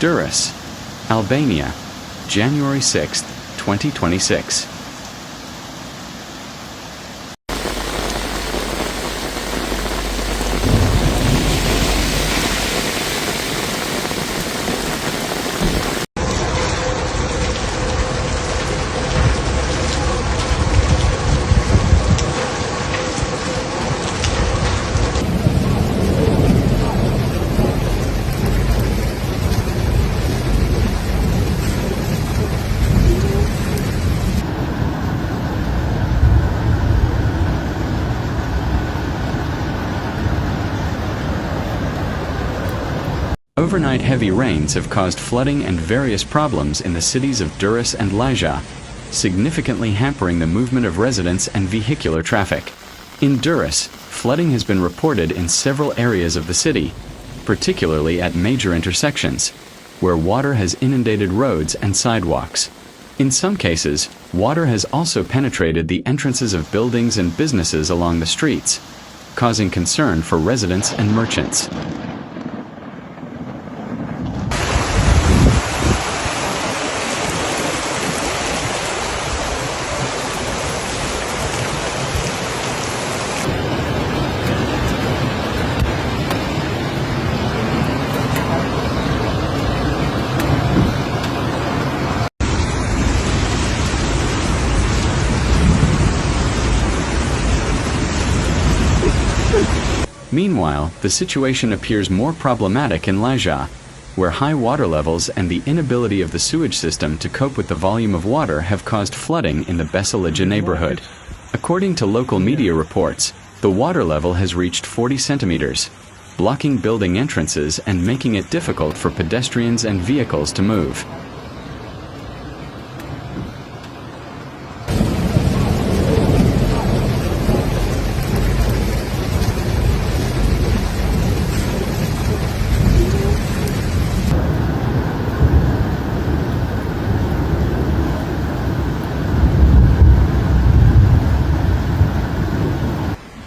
Durres, Albania, January 6, 2026. Overnight heavy rains have caused flooding and various problems in the cities of Durres and Lijah, significantly hampering the movement of residents and vehicular traffic. In Durres, flooding has been reported in several areas of the city, particularly at major intersections, where water has inundated roads and sidewalks. In some cases, water has also penetrated the entrances of buildings and businesses along the streets, causing concern for residents and merchants. Meanwhile, the situation appears more problematic in Lijah, where high water levels and the inability of the sewage system to cope with the volume of water have caused flooding in the Lijah neighborhood. According to local media reports, the water level has reached 40 centimeters, blocking building entrances and making it difficult for pedestrians and vehicles to move.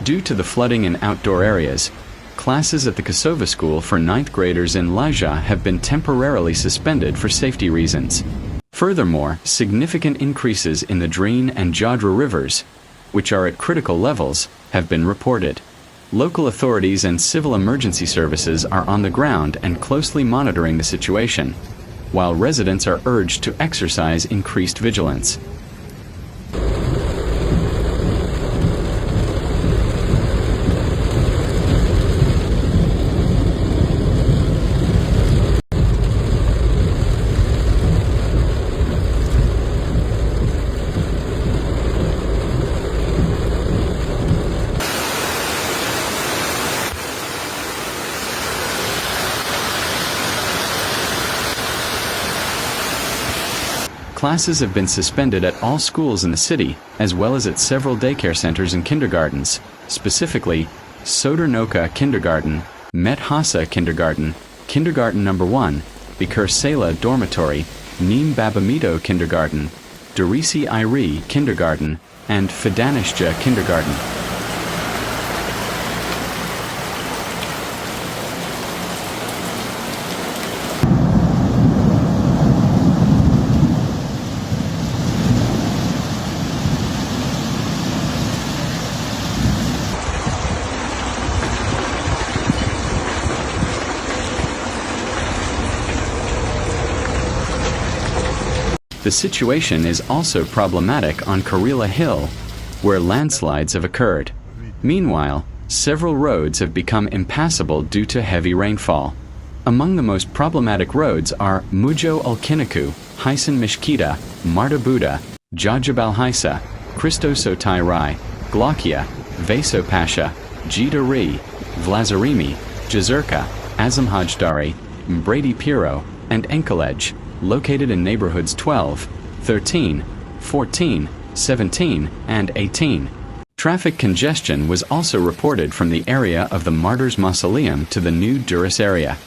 Due to the flooding in outdoor areas, classes at the Kosova School for 9th graders in Lijah have been temporarily suspended for safety reasons. Furthermore, significant increases in the Drine and Jadra rivers, which are at critical levels, have been reported. Local authorities and civil emergency services are on the ground and closely monitoring the situation, while residents are urged to exercise increased vigilance. Classes have been suspended at all schools in the city, as well as at several daycare centers and kindergartens, specifically Sodernoka Kindergarten, Met Hasa Kindergarten, Kindergarten No. 1, Bikur Sela Dormitory, Neem Babamito Kindergarten, Durresi Iri Kindergarten, and Fidanishja Kindergarten. The situation is also problematic on Karela Hill, where landslides have occurred. Meanwhile, several roads have become impassable due to heavy rainfall. Among the most problematic roads are Mujo Ulkinaku, Hyson Mishkita, Marta Buda, Jajabal Haisa, Christosotai Rai, Glaucia, Vaso Pasha, Jida Ri, Vlazarimi, Jazurka, Azamhajdari, Brady Piro, and Enkelej, located in neighborhoods 12, 13, 14, 17, and 18. Traffic congestion was also reported from the area of the Martyrs Mausoleum to the new Durres area.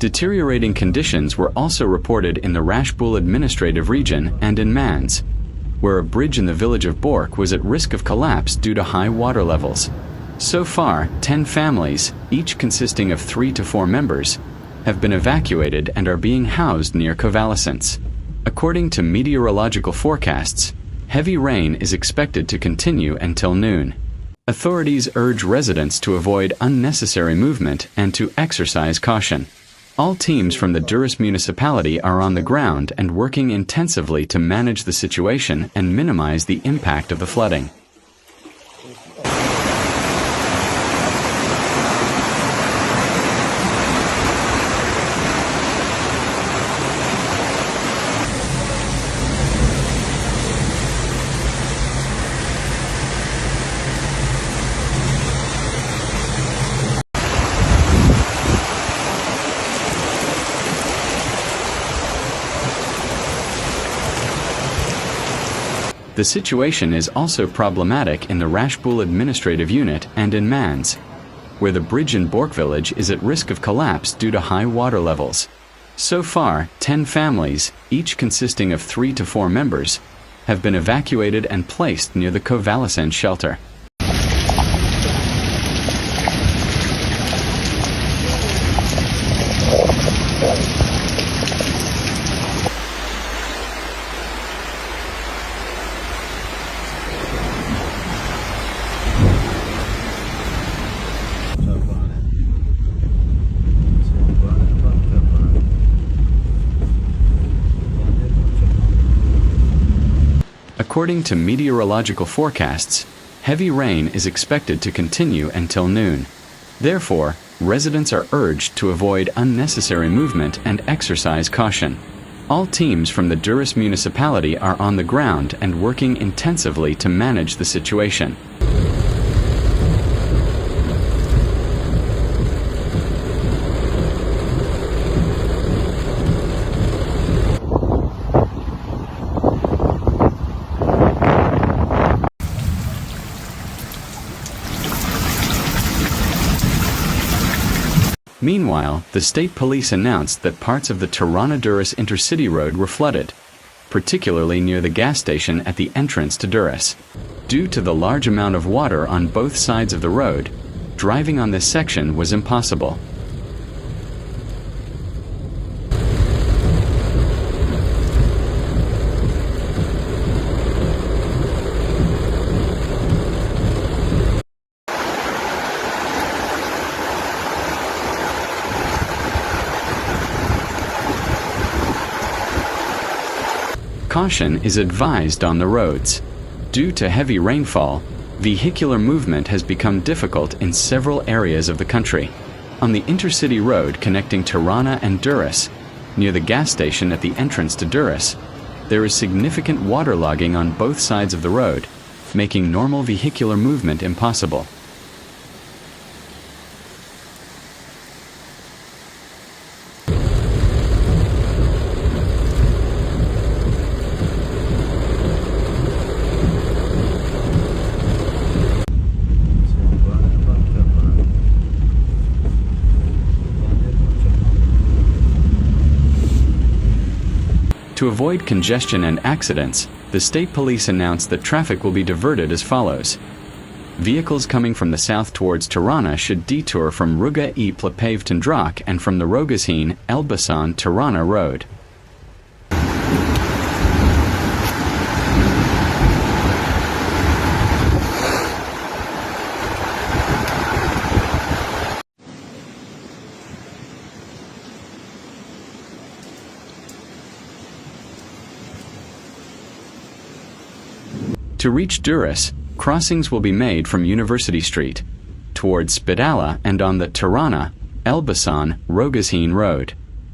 Deteriorating conditions were also reported in the Rashbul administrative region and in Mans, where a bridge in the village of Bork was at risk of collapse due to high water levels. So far, 10 families, each consisting of 3 to 4 members, have been evacuated and are being housed near convalescents. According to meteorological forecasts, heavy rain is expected to continue until noon. Authorities urge residents to avoid unnecessary movement and to exercise caution. All teams from the Durres municipality are on the ground and working intensively to manage the situation and minimize the impact of the flooding. The situation is also problematic in the Rashbul administrative unit and in Mans, where the bridge in Bork village is at risk of collapse due to high water levels. So far, 10 families, each consisting of 3 to 4 members, have been evacuated and placed near the convalescent shelter. According to meteorological forecasts, heavy rain is expected to continue until noon. Therefore, residents are urged to avoid unnecessary movement and exercise caution. All teams from the Durres municipality are on the ground and working intensively to manage the situation. Meanwhile, the state police announced that parts of the Tirana-Durres intercity road were flooded, particularly near the gas station at the entrance to Durres. Due to the large amount of water on both sides of the road, driving on this section was impossible. Caution is advised on the roads. Due to heavy rainfall, vehicular movement has become difficult in several areas of the country. On the intercity road connecting Tirana and Durres, near the gas station at the entrance to Durres, there is significant waterlogging on both sides of the road, making normal vehicular movement impossible. To avoid congestion and accidents, the state police announced that traffic will be diverted as follows. Vehicles coming from the south towards Tirana should detour from Ruga e Plapave Tendrak and from the Rogazhin Elbasan Tirana road. To reach Durres, crossings will be made from University Street, towards Spitala and on the Tirana, Elbasan, Rogazhin road.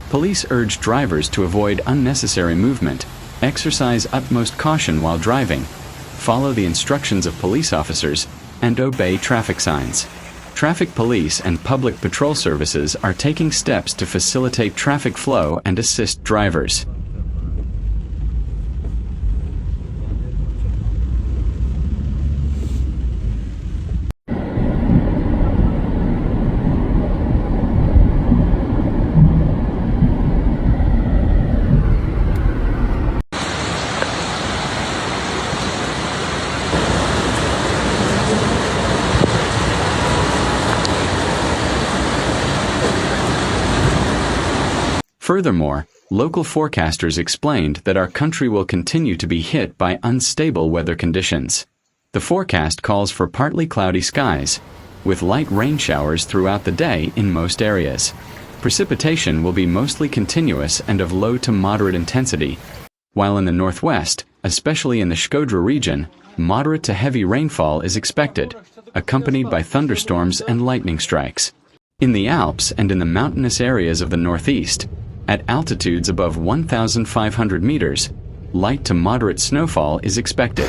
Police urge drivers to avoid unnecessary movement, exercise utmost caution while driving, follow the instructions of police officers, and obey traffic signs. Traffic police and public patrol services are taking steps to facilitate traffic flow and assist drivers. Furthermore, local forecasters explained that our country will continue to be hit by unstable weather conditions. The forecast calls for partly cloudy skies, with light rain showers throughout the day in most areas. Precipitation will be mostly continuous and of low to moderate intensity, while in the northwest, especially in the Shkodra region, moderate to heavy rainfall is expected, accompanied by thunderstorms and lightning strikes. In the Alps and in the mountainous areas of the northeast, at altitudes above 1,500 meters, light to moderate snowfall is expected.